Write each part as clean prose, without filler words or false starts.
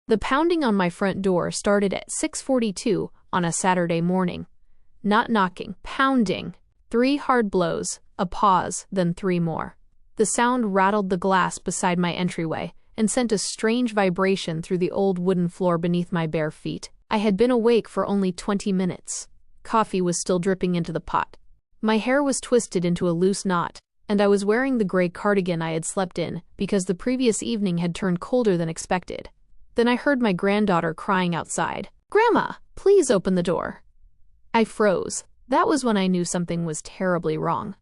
The pounding on my front door started at 6:42 on a Saturday morning. Not knocking, pounding. 3 hard blows, a pause, then 3 more. The sound rattled the glass beside my entryway and sent a strange vibration through the old wooden floor beneath my bare feet. I had been awake for only 20 minutes. Coffee was still dripping into the pot. My hair was twisted into a loose knot, and I was wearing the gray cardigan I had slept in because the previous evening had turned colder than expected. Then I heard my granddaughter crying outside. "Grandma, please open the door." I froze. That was when I knew something was terribly wrong.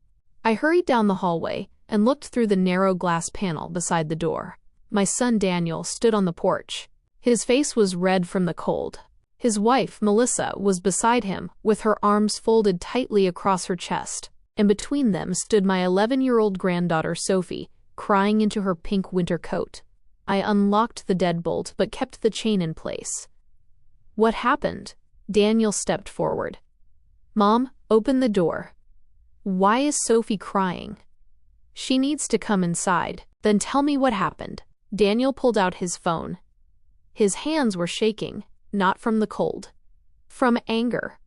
I hurried down the hallway and looked through the narrow glass panel beside the door. My son Daniel stood on the porch. His face was red from the cold. His wife, Melissa, was beside him, with her arms folded tightly across her chest, and between them stood my 11-year-old granddaughter Sophie, crying into her pink winter coat. I unlocked the deadbolt but kept the chain in place. "What happened?" Daniel stepped forward. "Mom, open the door." "Why is Sophie crying?" "She needs to come inside." "Then tell me what happened." Daniel pulled out his phone. His hands were shaking, not from the cold. From anger.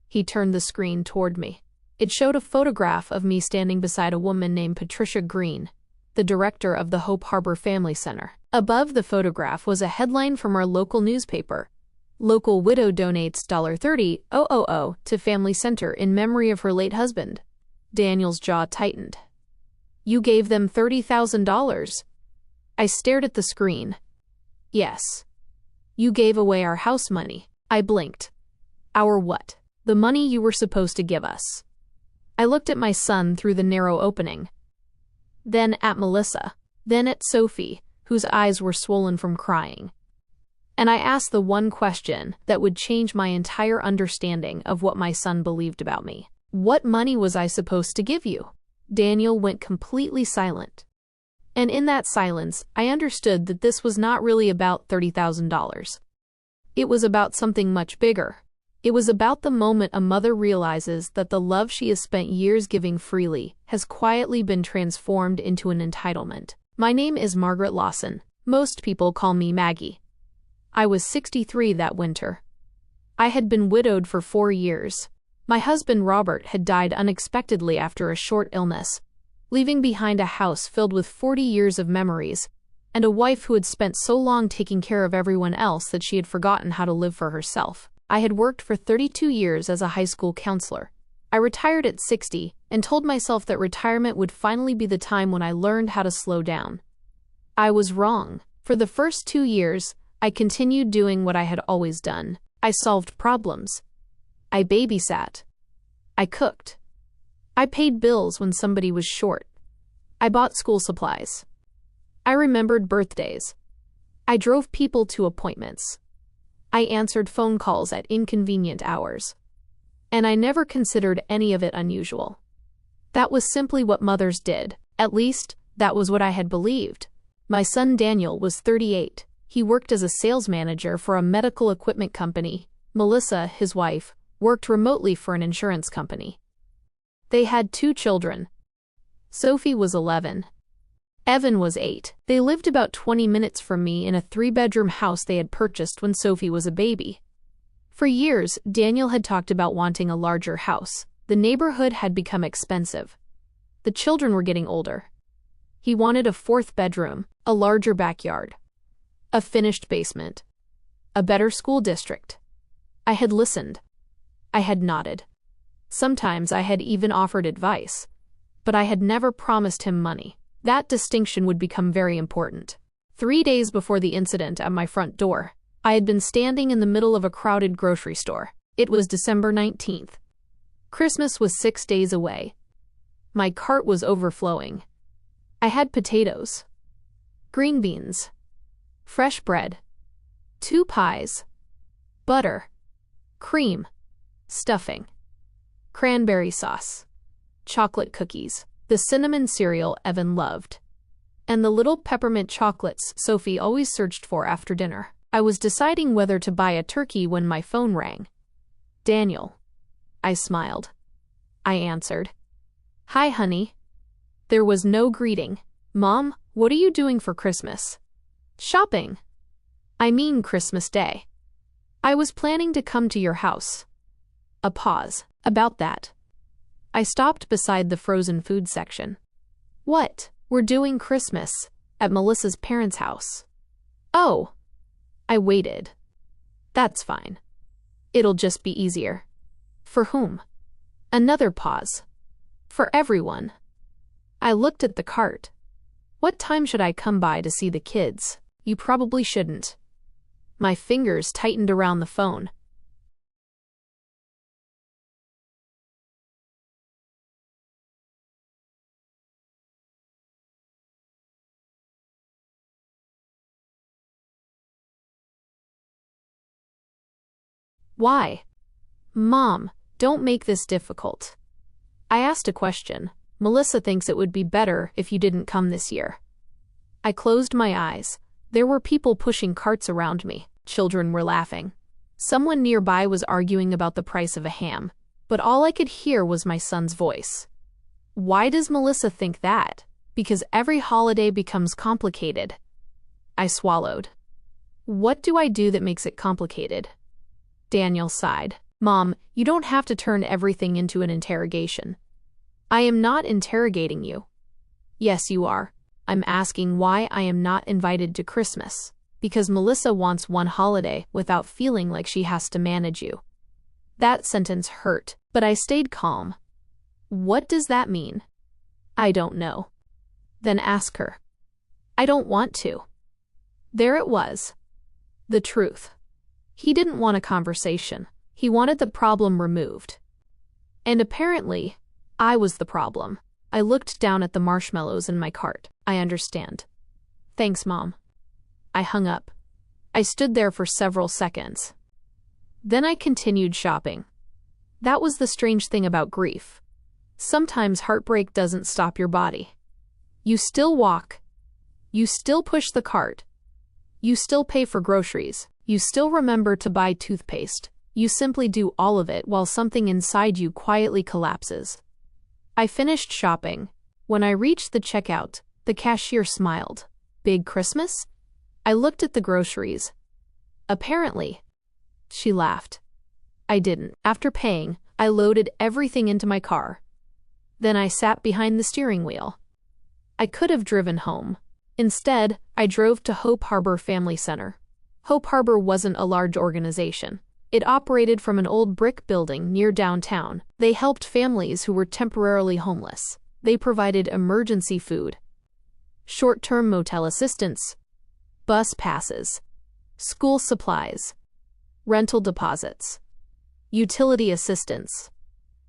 He turned the screen toward me. It showed a photograph of me standing beside a woman named Patricia Green, the director of the Hope Harbor Family Center. Above the photograph was a headline from our local newspaper. "Local widow donates $30,000 to family center in memory of her late husband." Daniel's jaw tightened. "You gave them $30,000. I stared at the screen. "Yes. You gave away our house money." I blinked. "Our what?" "The money you were supposed to give us." I looked at my son through the narrow opening. Then at Melissa. Then at Sophie, whose eyes were swollen from crying. And I asked the one question that would change my entire understanding of what my son believed about me. "What money was I supposed to give you?" Daniel went completely silent. And in that silence, I understood that this was not really about $30,000. It was about something much bigger. It was about the moment a mother realizes that the love she has spent years giving freely has quietly been transformed into an entitlement. My name is Margaret Lawson. Most people call me Maggie. I was 63 that winter. I had been widowed for 4 years. My husband Robert had died unexpectedly after a short illness, leaving behind a house filled with 40 years of memories, and a wife who had spent so long taking care of everyone else that she had forgotten how to live for herself. I had worked for 32 years as a high school counselor. I retired at 60 and told myself that retirement would finally be the time when I learned how to slow down. I was wrong. For the first 2 years, I continued doing what I had always done. I solved problems. I babysat. I cooked. I paid bills when somebody was short. I bought school supplies. I remembered birthdays. I drove people to appointments. I answered phone calls at inconvenient hours. And I never considered any of it unusual. That was simply what mothers did. At least, that was what I had believed. My son Daniel was 38. He worked as a sales manager for a medical equipment company. Melissa, his wife, worked remotely for an insurance company. They had 2 children. Sophie was 11. Evan was 8. They lived about 20 minutes from me in a 3-bedroom house they had purchased when Sophie was a baby. For years, Daniel had talked about wanting a larger house. The neighborhood had become expensive. The children were getting older. He wanted a 4th bedroom, a larger backyard, a finished basement, a better school district. I had listened. I had nodded. Sometimes I had even offered advice, but I had never promised him money. That distinction would become very important. 3 days before the incident at my front door, I had been standing in the middle of a crowded grocery store. It was December 19th. Christmas was 6 days away. My cart was overflowing. I had potatoes, green beans, fresh bread, 2 pies, butter, cream, stuffing, cranberry sauce, chocolate cookies, the cinnamon cereal Evan loved, and the little peppermint chocolates Sophie always searched for after dinner. I was deciding whether to buy a turkey when my phone rang. "Daniel." I smiled. I answered. "Hi, honey." There was no greeting. "Mom, what are you doing for Christmas?" "Shopping." I mean Christmas Day. I was planning to come to your house. A pause. About that. I stopped beside the frozen food section. What? We're doing Christmas at Melissa's parents' house. Oh. I waited. That's fine. It'll just be easier. For whom? Another pause. For everyone. I looked at the cart. What time should I come by to see the kids? You probably shouldn't. My fingers tightened around the phone. Why? Mom, don't make this difficult. I asked a question. Melissa thinks it would be better if you didn't come this year. I closed my eyes. There were people pushing carts around me. Children were laughing. Someone nearby was arguing about the price of a ham, but all I could hear was my son's voice. Why does Melissa think that? Because every holiday becomes complicated. I swallowed. What do I do that makes it complicated? Daniel sighed. Mom, you don't have to turn everything into an interrogation. I am not interrogating you. Yes, you are. I'm asking why I am not invited to Christmas. Because Melissa wants one holiday without feeling like she has to manage you. That sentence hurt, but I stayed calm. What does that mean? I don't know. Then ask her. I don't want to. There it was. The truth. He didn't want a conversation. He wanted the problem removed. And apparently, I was the problem. I looked down at the marshmallows in my cart. I understand. Thanks, Mom. I hung up. I stood there for several seconds. Then I continued shopping. That was the strange thing about grief. Sometimes heartbreak doesn't stop your body. You still walk. You still push the cart. You still pay for groceries. You still remember to buy toothpaste. You simply do all of it while something inside you quietly collapses. I finished shopping. When I reached the checkout, the cashier smiled. Big Christmas? I looked at the groceries. Apparently. She laughed. I didn't. After paying, I loaded everything into my car. Then I sat behind the steering wheel. I could have driven home. Instead, I drove to Hope Harbor Family Center. Hope Harbor wasn't a large organization. It operated from an old brick building near downtown. They helped families who were temporarily homeless. They provided emergency food, short-term motel assistance, bus passes, school supplies, rental deposits, utility assistance,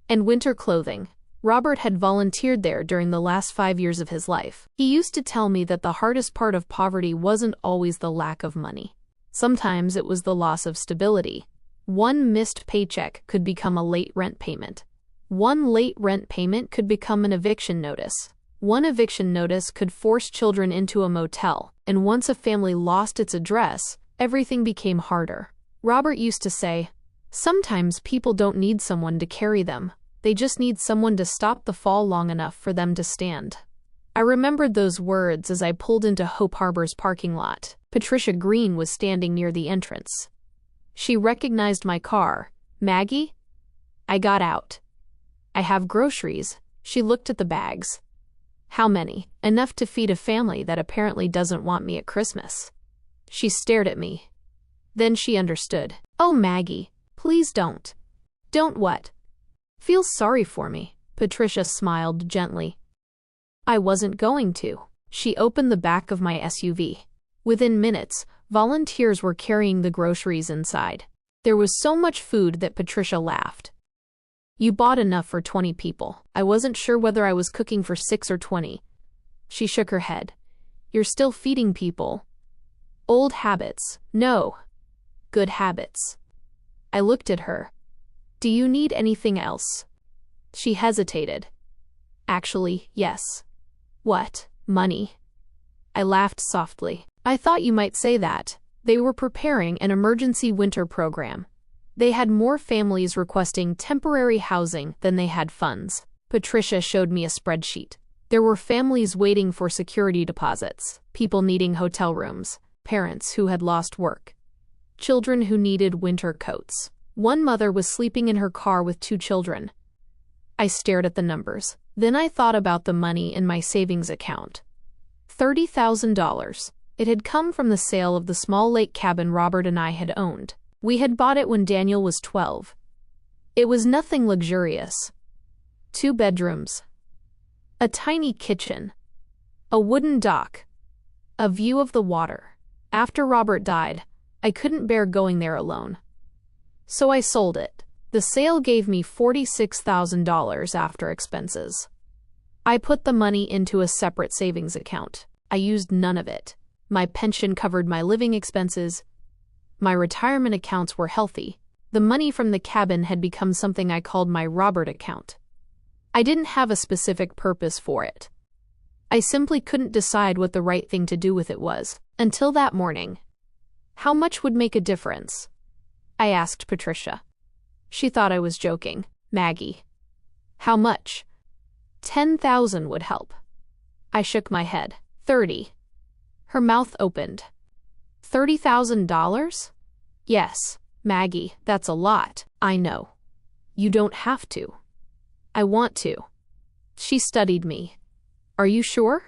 and winter clothing. Robert had volunteered there during the last 5 years of his life. He used to tell me that the hardest part of poverty wasn't always the lack of money. Sometimes it was the loss of stability. One missed paycheck could become a late rent payment. One late rent payment could become an eviction notice. One eviction notice could force children into a motel, and once a family lost its address, everything became harder. Robert used to say, sometimes people don't need someone to carry them. They just need someone to stop the fall long enough for them to stand. I remembered those words as I pulled into Hope Harbor's parking lot. Patricia Green was standing near the entrance. She recognized my car. Maggie? I got out. I have groceries. She looked at the bags. How many? Enough to feed a family that apparently doesn't want me at Christmas. She stared at me. Then she understood. Oh, Maggie, please don't. Don't what? Feel sorry for me. Patricia smiled gently. I wasn't going to. She opened the back of my SUV. Within minutes, volunteers were carrying the groceries inside. There was so much food that Patricia laughed. You bought enough for 20 people. I wasn't sure whether I was cooking for 6 or 20. She shook her head. You're still feeding people. Old habits. No. Good habits. I looked at her. Do you need anything else? She hesitated. Actually, yes. What? Money? I laughed softly. I thought you might say that. They were preparing an emergency winter program. They had more families requesting temporary housing than they had funds. Patricia showed me a spreadsheet. There were families waiting for security deposits, people needing hotel rooms, parents who had lost work, children who needed winter coats. One mother was sleeping in her car with 2 children. I stared at the numbers. Then I thought about the money in my savings account. $30,000. It had come from the sale of the small lake cabin Robert and I had owned. We had bought it when Daniel was 12. It was nothing luxurious. 2 bedrooms, a tiny kitchen, a wooden dock, a view of the water. After Robert died, I couldn't bear going there alone. So I sold it. The sale gave me $46,000 after expenses. I put the money into a separate savings account. I used none of it. My pension covered my living expenses. My retirement accounts were healthy. The money from the cabin had become something I called my Robert account. I didn't have a specific purpose for it. I simply couldn't decide what the right thing to do with it was, until that morning. How much would make a difference? I asked Patricia. She thought I was joking. Maggie. How much? 10,000 would help. I shook my head. 30. Her mouth opened. $30,000? Yes, Maggie, that's a lot. I know. You don't have to. I want to. She studied me. Are you sure?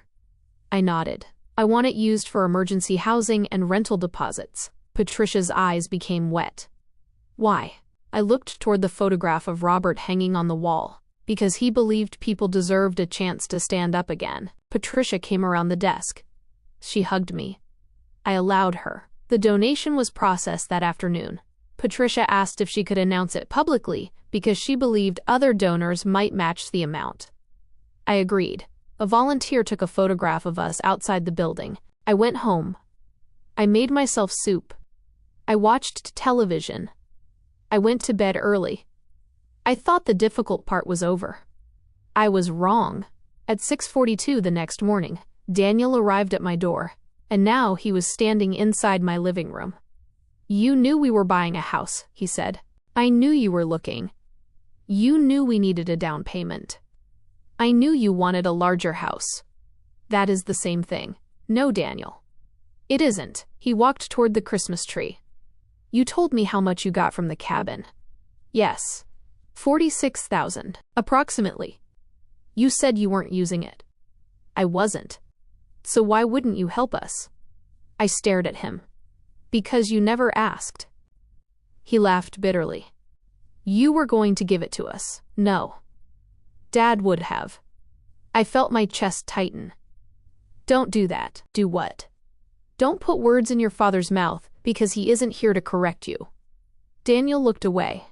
I nodded. I want it used for emergency housing and rental deposits. Patricia's eyes became wet. Why? I looked toward the photograph of Robert hanging on the wall, because he believed people deserved a chance to stand up again. Patricia came around the desk. She hugged me. I allowed her. The donation was processed that afternoon. Patricia asked if she could announce it publicly because she believed other donors might match the amount. I agreed. A volunteer took a photograph of us outside the building. I went home. I made myself soup. I watched television. I went to bed early. I thought the difficult part was over. I was wrong. At 6:42 the next morning, Daniel arrived at my door, and now he was standing inside my living room. You knew we were buying a house, he said. I knew you were looking. You knew we needed a down payment. I knew you wanted a larger house. That is the same thing. No, Daniel. It isn't. He walked toward the Christmas tree. You told me how much you got from the cabin. Yes. 46,000, approximately. You said you weren't using it. I wasn't. So why wouldn't you help us? I stared at him. Because you never asked. He laughed bitterly. You were going to give it to us. No. Dad would have. I felt my chest tighten. Don't do that. Do what? Don't put words in your father's mouth, because he isn't here to correct you. Daniel looked away.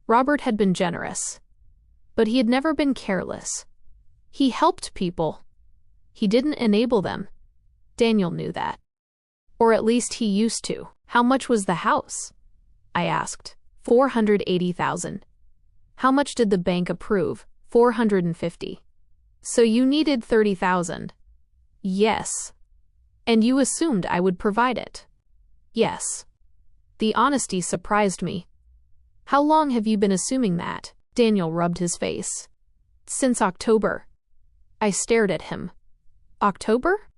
Robert had been generous. But he had never been careless. He helped people. He didn't enable them. Daniel knew that. Or at least he used to. How much was the house? I asked. 480,000. How much did the bank approve? 450. So you needed 30,000. Yes. And you assumed I would provide it. Yes. The honesty surprised me. How long have you been assuming that? Daniel rubbed his face. Since October. I stared at him. October?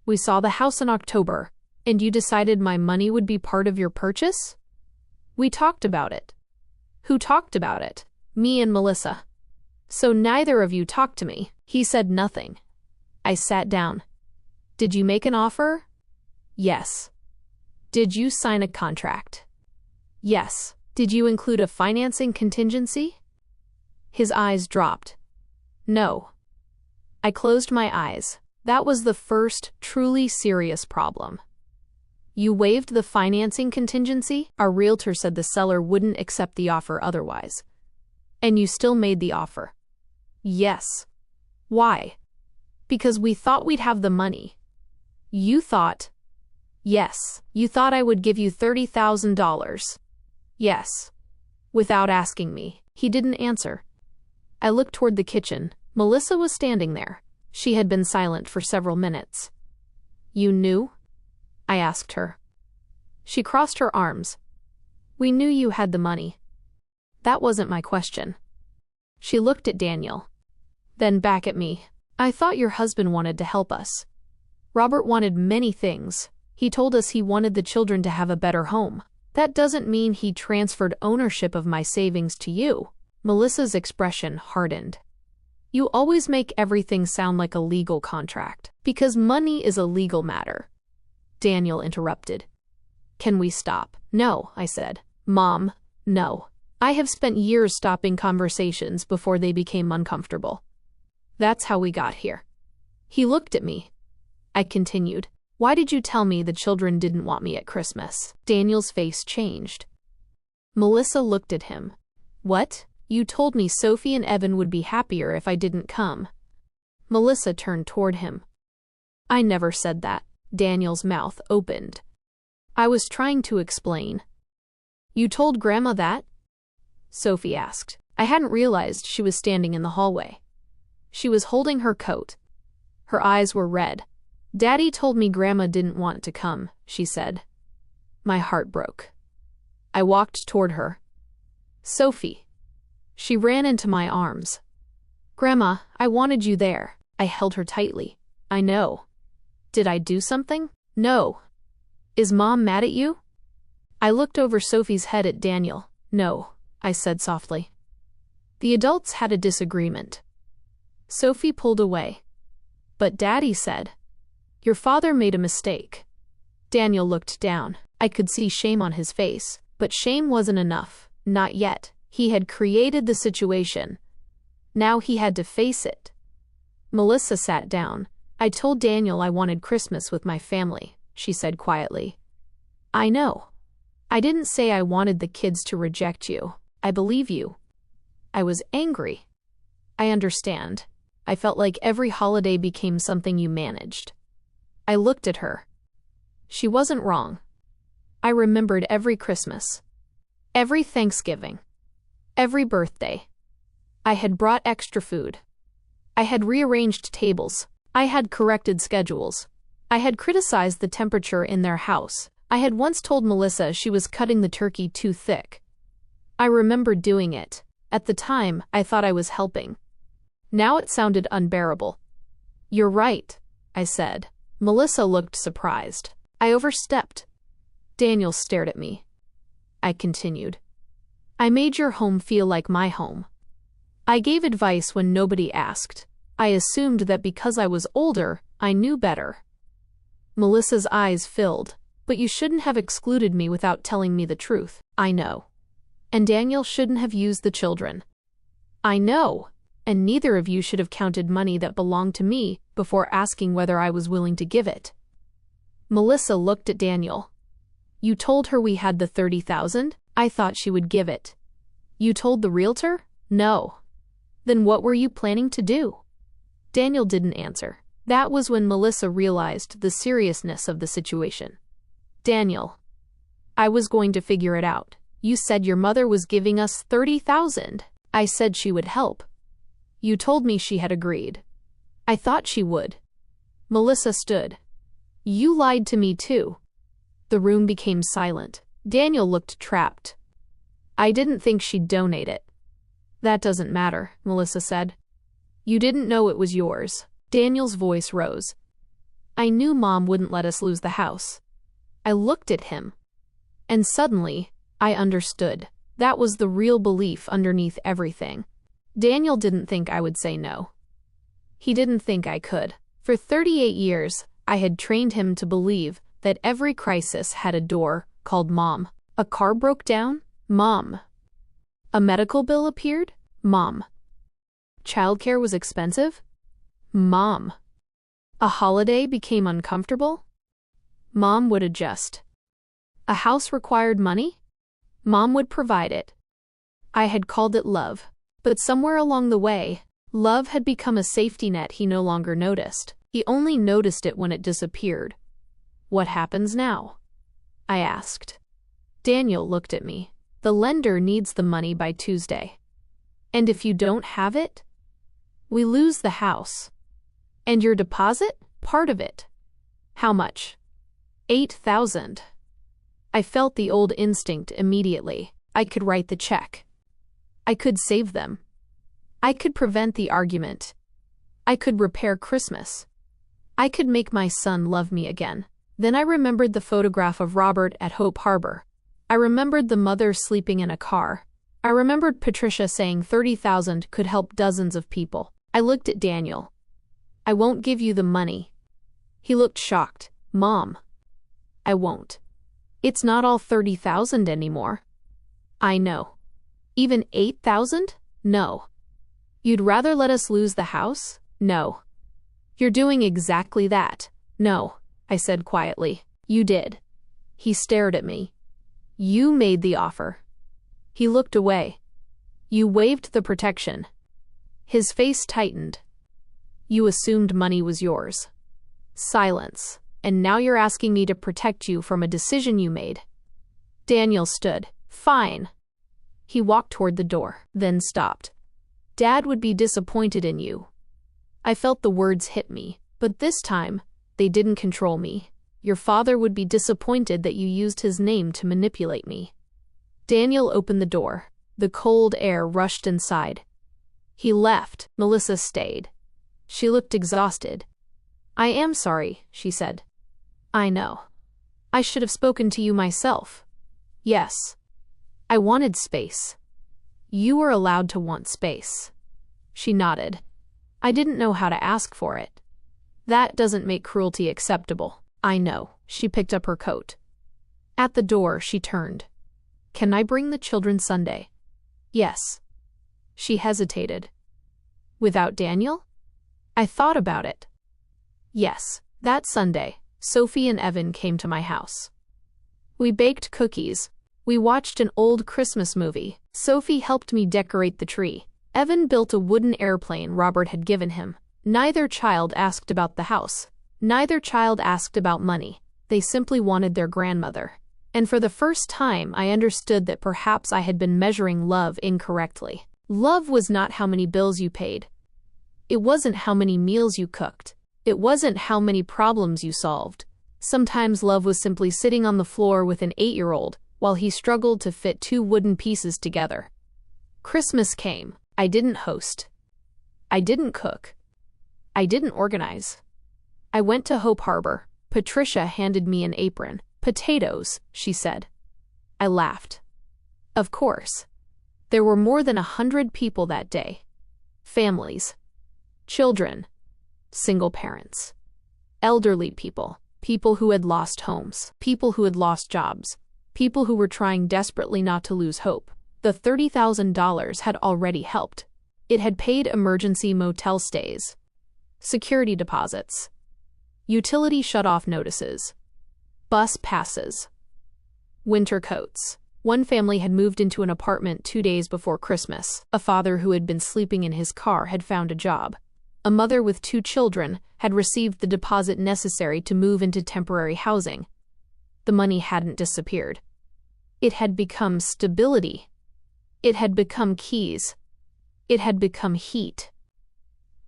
We saw the house in October, and you decided my money would be part of your purchase? We talked about it. Who talked about it? Me and Melissa. So neither of you talked to me. He said nothing. I sat down. Did you make an offer? Yes. Did you sign a contract? Yes. Did you include a financing contingency? His eyes dropped. No. I closed my eyes. That was the first truly serious problem. You waived the financing contingency? Our realtor said the seller wouldn't accept the offer otherwise. And you still made the offer? Yes. Why? Because we thought we'd have the money. You thought? Yes. You thought I would give you $30,000. Yes. Without asking me. He didn't answer. I looked toward the kitchen. Melissa was standing there. She had been silent for several minutes. You knew? I asked her. She crossed her arms. We knew you had the money. That wasn't my question. She looked at Daniel. Then back at me. I thought your husband wanted to help us. Robert wanted many things. He told us he wanted the children to have a better home. That doesn't mean he transferred ownership of my savings to you." Melissa's expression hardened. "You always make everything sound like a legal contract. Because money is a legal matter." Daniel interrupted. "Can we stop?" "No," I said. "Mom, no. I have spent years stopping conversations before they became uncomfortable. That's how we got here." He looked at me. I continued. "Why did you tell me the children didn't want me at Christmas?" Daniel's face changed. Melissa looked at him. "What? You told me Sophie and Evan would be happier if I didn't come." Melissa turned toward him. "I never said that." Daniel's mouth opened. I was trying to explain. "You told Grandma that?" Sophie asked. I hadn't realized she was standing in the hallway. She was holding her coat. Her eyes were red. "Daddy told me Grandma didn't want to come," she said. My heart broke. I walked toward her. "Sophie." She ran into my arms. "Grandma, I wanted you there." I held her tightly. "I know." "Did I do something?" "No." "Is Mom mad at you?" I looked over Sophie's head at Daniel. "No," I said softly. The adults had a disagreement. Sophie pulled away. "But Daddy said." "Your father made a mistake." Daniel looked down. I could see shame on his face, but shame wasn't enough. Not yet. He had created the situation. Now he had to face it. Melissa sat down. "I told Daniel I wanted Christmas with my family," she said quietly. "I know. I didn't say I wanted the kids to reject you. I believe you." I was angry. "I understand. I felt like every holiday became something you managed." I looked at her. She wasn't wrong. I remembered every Christmas, every Thanksgiving, every birthday. I had brought extra food. I had rearranged tables. I had corrected schedules. I had criticized the temperature in their house. I had once told Melissa she was cutting the turkey too thick. I remembered doing it. At the time, I thought I was helping. Now it sounded unbearable. "You're right," I said. Melissa looked surprised. I overstepped. Daniel stared at me. I continued. "I made your home feel like my home. I gave advice when nobody asked. I assumed that because I was older, I knew better." Melissa's eyes filled. "But you shouldn't have excluded me without telling me the truth." "I know." "And Daniel shouldn't have used the children." "I know. And neither of you should have counted money that belonged to me before asking whether I was willing to give it." Melissa looked at Daniel. "You told her we had the 30,000? I thought she would give it." "You told the realtor?" "No." "Then what were you planning to do?" Daniel didn't answer. That was when Melissa realized the seriousness of the situation. "Daniel, I was going to figure it out. You said your mother was giving us 30,000. I said she would help. You told me she had agreed. I thought she would." Melissa stood. "You lied to me too." The room became silent. Daniel looked trapped. "I didn't think she'd donate it." "That doesn't matter," Melissa said. "You didn't know it was yours." Daniel's voice rose. "I knew Mom wouldn't let us lose the house." I looked at him. And suddenly, I understood. That was the real belief underneath everything. Daniel didn't think I would say no. He didn't think I could. For 38 years, I had trained him to believe that every crisis had a door called Mom. A car broke down? Mom. A medical bill appeared? Mom. Childcare was expensive? Mom. A holiday became uncomfortable? Mom would adjust. A house required money? Mom would provide it. I had called it love. But somewhere along the way, love had become a safety net he no longer noticed. He only noticed it when it disappeared. "What happens now?" I asked. Daniel looked at me. "The lender needs the money by Tuesday. And if you don't have it, we lose the house. And your deposit? Part of it." "How much?" 8,000. I felt the old instinct immediately. I could write the check. I could save them. I could prevent the argument. I could repair Christmas. I could make my son love me again. Then I remembered the photograph of Robert at Hope Harbor. I remembered the mother sleeping in a car. I remembered Patricia saying 30,000 could help dozens of people. I looked at Daniel. I won't give you the money. He looked shocked. Mom. I won't. It's not all 30,000 anymore. I know. Even 8,000? No. You'd rather let us lose the house? No. You're doing exactly that. No, I said quietly. You did. He stared at me. You made the offer. He looked away. You waived the protection. His face tightened. You assumed money was yours. Silence. And now you're asking me to protect you from a decision you made. Daniel stood. Fine. He walked toward the door, then stopped. Dad would be disappointed in you. I felt the words hit me, but this time, they didn't control me. Your father would be disappointed that you used his name to manipulate me. Daniel opened the door. The cold air rushed inside. He left. Melissa stayed. She looked exhausted. I am sorry, she said. I know. I should have spoken to you myself. Yes. I wanted space. You were allowed to want space. She nodded. I didn't know how to ask for it. That doesn't make cruelty acceptable. I know. She picked up her coat. At the door, she turned. Can I bring the children Sunday? Yes. She hesitated. Without Daniel? I thought about it. Yes, that Sunday, Sophie and Evan came to my house. We baked cookies. We watched an old Christmas movie. Sophie helped me decorate the tree. Evan built a wooden airplane Robert had given him. Neither child asked about the house. Neither child asked about money. They simply wanted their grandmother. And for the first time, I understood that perhaps I had been measuring love incorrectly. Love was not how many bills you paid. It wasn't how many meals you cooked. It wasn't how many problems you solved. Sometimes love was simply sitting on the floor with an 8-year-old while he struggled to fit 2 wooden pieces together. Christmas came. I didn't host. I didn't cook. I didn't organize. I went to Hope Harbor. Patricia handed me an apron. Potatoes, she said. I laughed. Of course. There were more than 100 people that day. Families. Children. Single parents. Elderly people. People who had lost homes. People who had lost jobs. People who were trying desperately not to lose hope. The $30,000 had already helped. It had paid emergency motel stays. Security deposits. Utility shut-off notices. Bus passes. Winter coats. One family had moved into an apartment 2 days before Christmas. A father who had been sleeping in his car had found a job. A mother with 2 children had received the deposit necessary to move into temporary housing. The money hadn't disappeared. It had become stability. It had become keys. It had become heat.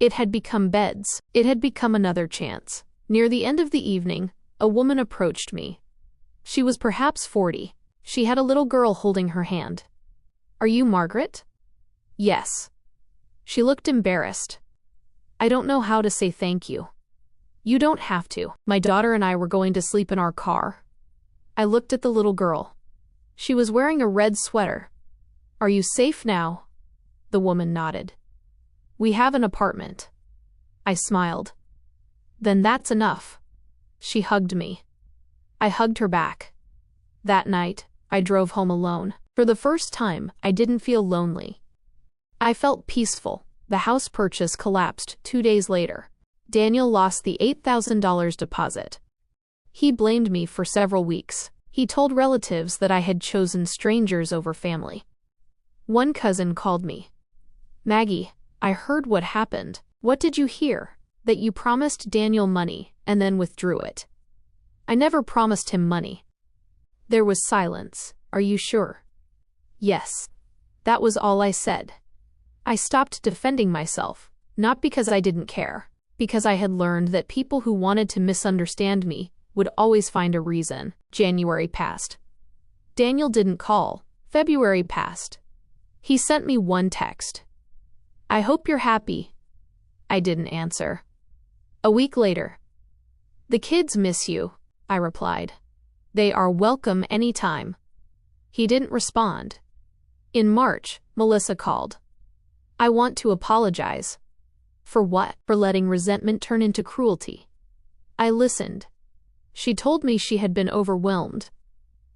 It had become beds. It had become another chance. Near the end of the evening, a woman approached me. She was perhaps 40. She had a little girl holding her hand. Are you Margaret? Yes. She looked embarrassed. I don't know how to say thank you. You don't have to. My daughter and I were going to sleep in our car. I looked at the little girl. She was wearing a red sweater. Are you safe now? The woman nodded. We have an apartment. I smiled. Then that's enough. She hugged me. I hugged her back. That night, I drove home alone. For the first time, I didn't feel lonely. I felt peaceful. The house purchase collapsed 2 days later. Daniel lost the $8,000 deposit. He blamed me for several weeks. He told relatives that I had chosen strangers over family. One cousin called me. Maggie, I heard what happened. What did you hear? That you promised Daniel money and then withdrew it. I never promised him money. There was silence. Are you sure? Yes. That was all I said. I stopped defending myself, not because I didn't care, because I had learned that people who wanted to misunderstand me would always find a reason. January passed. Daniel didn't call. February passed. He sent me one text. I hope you're happy. I didn't answer. A week later. The kids miss you. I replied. They are welcome anytime. He didn't respond. In March, Melissa called. I want to apologize. For what? For letting resentment turn into cruelty. I listened. She told me she had been overwhelmed.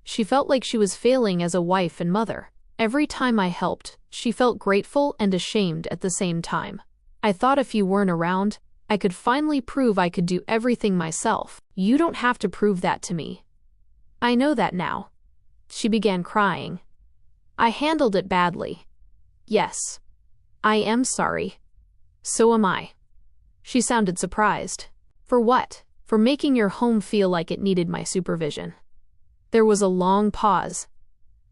She felt like she was failing as a wife and mother. Every time I helped, she felt grateful and ashamed at the same time. I thought if you weren't around, I could finally prove I could do everything myself. You don't have to prove that to me. I know that now. She began crying. I handled it badly. Yes. I am sorry. So am I. She sounded surprised. For what? For making your home feel like it needed my supervision. There was a long pause.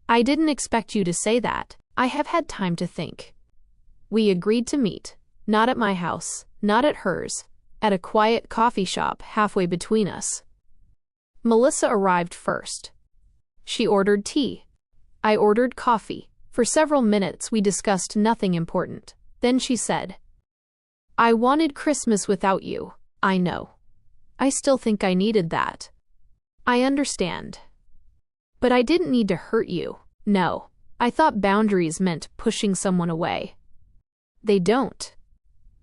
I didn't expect you to say that. I have had time to think. We agreed to meet, not at my house, not at hers, at a quiet coffee shop halfway between us. Melissa arrived first. She ordered tea. I ordered coffee. For several minutes we discussed nothing important. Then she said, I wanted Christmas without you. I know. I still think I needed that. I understand. But I didn't need to hurt you. No. I thought boundaries meant pushing someone away. They don't.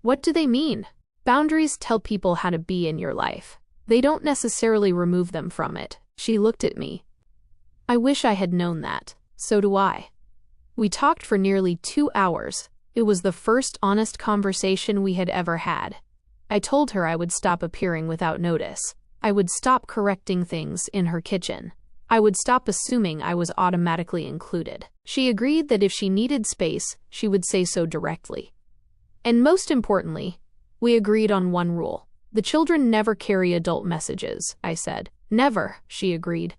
What do they mean? Boundaries tell people how to be in your life. They don't necessarily remove them from it. She looked at me. I wish I had known that. So do I. We talked for nearly 2 hours. It was the first honest conversation we had ever had. I told her I would stop appearing without notice. I would stop correcting things in her kitchen. I would stop assuming I was automatically included. She agreed that if she needed space, she would say so directly. And most importantly, we agreed on one rule. The children never carry adult messages, I said. Never, she agreed.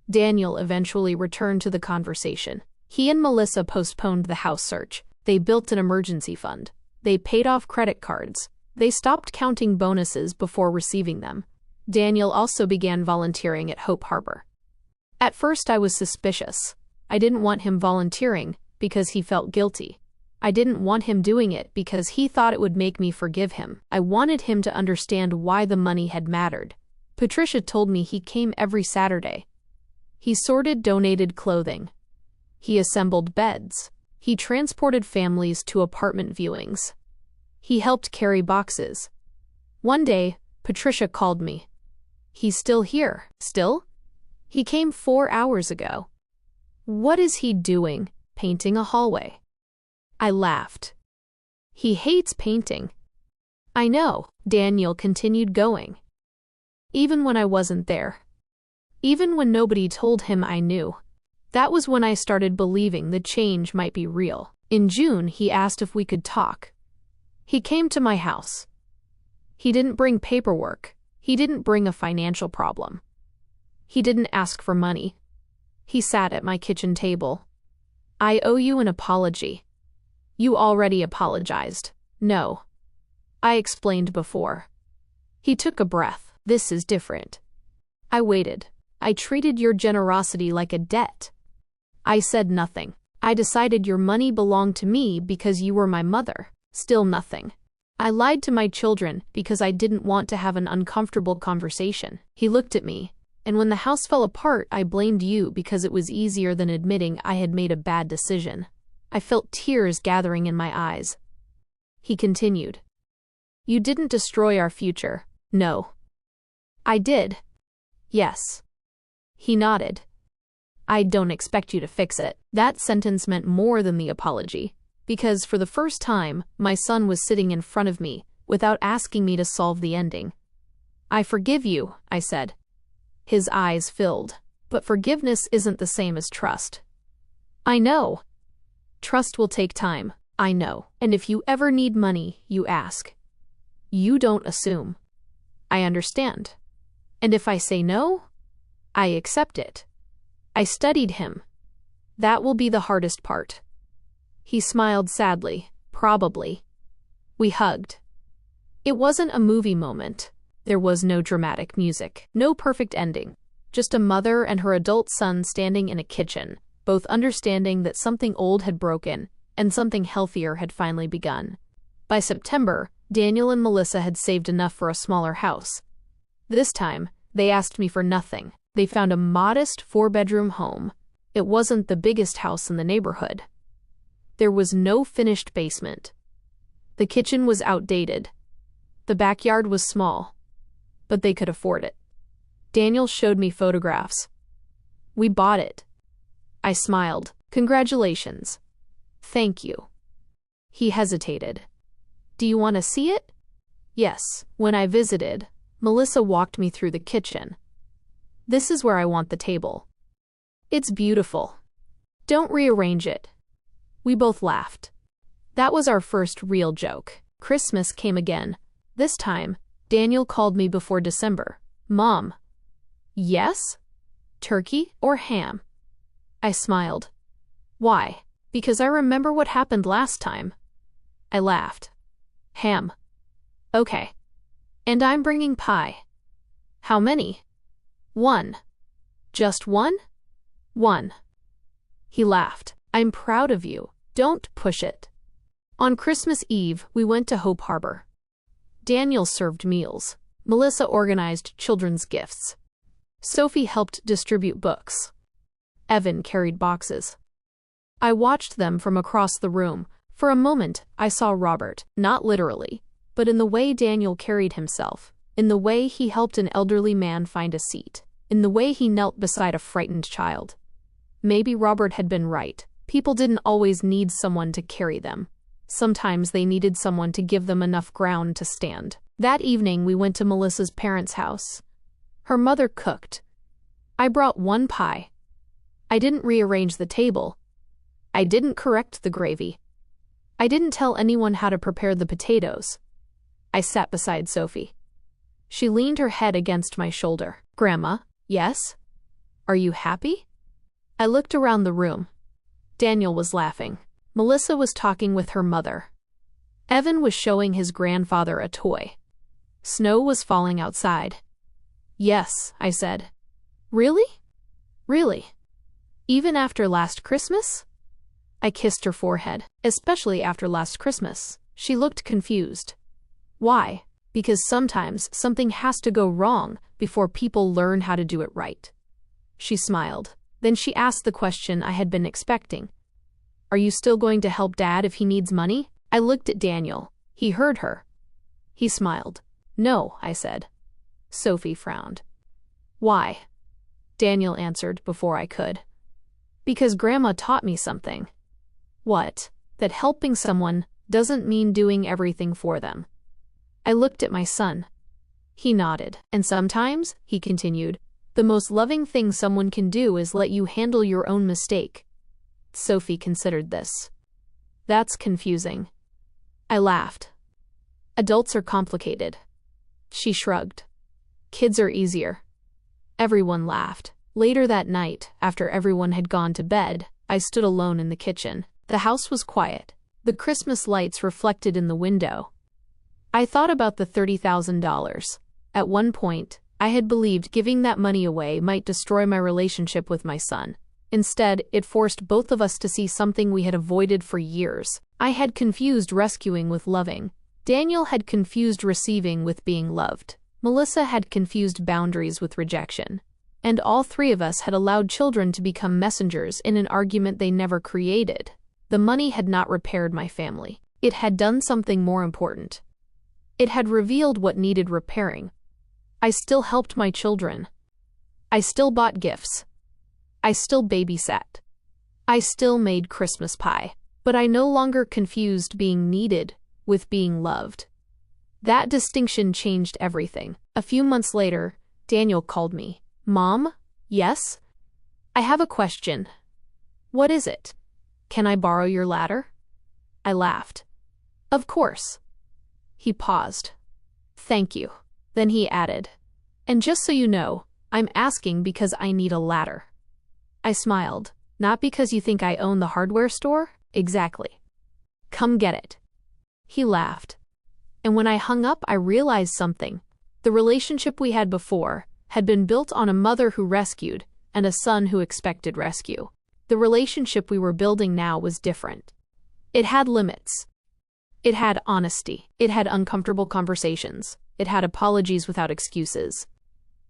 Daniel eventually returned to the conversation. He and Melissa postponed the house search. They built an emergency fund. They paid off credit cards. They stopped counting bonuses before receiving them. Daniel also began volunteering at Hope Harbor. At first I was suspicious. I didn't want him volunteering because he felt guilty. I didn't want him doing it because he thought it would make me forgive him. I wanted him to understand why the money had mattered. Patricia told me he came every Saturday. He sorted donated clothing. He assembled beds. He transported families to apartment viewings. He helped carry boxes. One day, Patricia called me. He's still here. Still? He came 4 hours ago. What is he doing? Painting a hallway. I laughed. He hates painting. I know, Daniel continued going. Even when I wasn't there. Even when nobody told him I knew. That was when I started believing the change might be real. In June, he asked if we could talk. He came to my house. He didn't bring paperwork. He didn't bring a financial problem. He didn't ask for money. He sat at my kitchen table. I owe you an apology. You already apologized. No. I explained before. He took a breath. This is different. I waited. I treated your generosity like a debt. I said nothing. I decided your money belonged to me because you were my mother. Still nothing. I lied to my children because I didn't want to have an uncomfortable conversation. He looked at me, and when the house fell apart, I blamed you because it was easier than admitting I had made a bad decision. I felt tears gathering in my eyes. He continued. You didn't destroy our future. No. I did. Yes. He nodded. I don't expect you to fix it. That sentence meant more than the apology, because for the first time, my son was sitting in front of me without asking me to solve the ending. I forgive you, I said. His eyes filled. But forgiveness isn't the same as trust. I know. Trust will take time. I know. And if you ever need money, you ask. You don't assume. I understand. And if I say no, I accept it. I studied him. That will be the hardest part. He smiled sadly, probably. We hugged. It wasn't a movie moment. There was no dramatic music, no perfect ending. Just a mother and her adult son standing in a kitchen, both understanding that something old had broken and something healthier had finally begun. By September, Daniel and Melissa had saved enough for a smaller house. This time, They asked me for nothing. They found a modest 4-bedroom home. It wasn't the biggest house in the neighborhood. There was no finished basement. The kitchen was outdated. The backyard was small, but they could afford it. Daniel showed me photographs. We bought it. I smiled. Congratulations. Thank you. He hesitated. Do you want to see it? Yes. When I visited, Melissa walked me through the kitchen. This is where I want the table. It's beautiful. Don't rearrange it. We both laughed. That was our first real joke. Christmas came again. This time, Daniel called me before December. Mom. Yes? Turkey or ham? I smiled. Why? Because I remember what happened last time. I laughed. Ham. Okay. And I'm bringing pie. How many? 1. Just 1? 1. He laughed. I'm proud of you. Don't push it. On Christmas Eve, we went to Hope Harbor. Daniel served meals. Melissa organized children's gifts. Sophie helped distribute books. Evan carried boxes. I watched them from across the room. For a moment, I saw Robert, not literally, but in the way Daniel carried himself, in the way he helped an elderly man find a seat, in the way he knelt beside a frightened child. Maybe Robert had been right. People didn't always need someone to carry them. Sometimes they needed someone to give them enough ground to stand. That evening, we went to Melissa's parents' house. Her mother cooked. I brought 1 pie. I didn't rearrange the table. I didn't correct the gravy. I didn't tell anyone how to prepare the potatoes. I sat beside Sophie. She leaned her head against my shoulder. Grandma, yes? Are you happy? I looked around the room. Daniel was laughing. Melissa was talking with her mother. Evan was showing his grandfather a toy. Snow was falling outside. Yes, I said. Really? Really? Even after last Christmas? I kissed her forehead. Especially after last Christmas. She looked confused. Why? Because sometimes something has to go wrong before people learn how to do it right. She smiled. Then she asked the question I had been expecting. Are you still going to help Dad if he needs money? I looked at Daniel. He heard her. He smiled. No, I said. Sophie frowned. Why? Daniel answered before I could. Because Grandma taught me something. What? That helping someone doesn't mean doing everything for them. I looked at my son. He nodded. And sometimes, he continued, the most loving thing someone can do is let you handle your own mistake. Sophie considered this. That's confusing. I laughed. Adults are complicated. She shrugged. Kids are easier. Everyone laughed. Later that night, after everyone had gone to bed, I stood alone in the kitchen. The house was quiet. The Christmas lights reflected in the window. I thought about the $30,000. At one point, I had believed giving that money away might destroy my relationship with my son. Instead, it forced both of us to see something we had avoided for years. I had confused rescuing with loving. Daniel had confused receiving with being loved. Melissa had confused boundaries with rejection. And all 3 of us had allowed children to become messengers in an argument they never created. The money had not repaired my family. It had done something more important. It had revealed what needed repairing. I still helped my children. I still bought gifts. I still babysat. I still made Christmas pie. But I no longer confused being needed with being loved. That distinction changed everything. A few months later, Daniel called me. Mom? Yes? I have a question. What is it? Can I borrow your ladder? I laughed. Of course. He paused. Thank you. Then he added, and just so you know, I'm asking because I need a ladder. I smiled. Not because you think I own the hardware store? Exactly. Come get it. He laughed. And when I hung up, I realized something. The relationship we had before had been built on a mother who rescued and a son who expected rescue. The relationship we were building now was different. It had limits. It had honesty. It had uncomfortable conversations. It had apologies without excuses.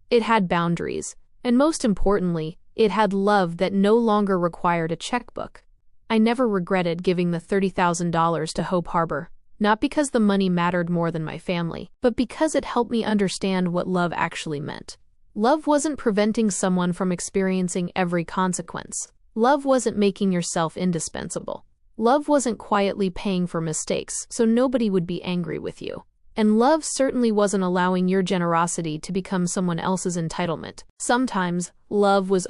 It had boundaries, and most importantly, it had love that no longer required a checkbook. I never regretted giving the $30,000 to Hope Harbor, not because the money mattered more than my family, but because it helped me understand what love actually meant. Love wasn't preventing someone from experiencing every consequence. Love wasn't making yourself indispensable. Love wasn't quietly paying for mistakes so nobody would be angry with you. And love certainly wasn't allowing your generosity to become someone else's entitlement. Sometimes, love was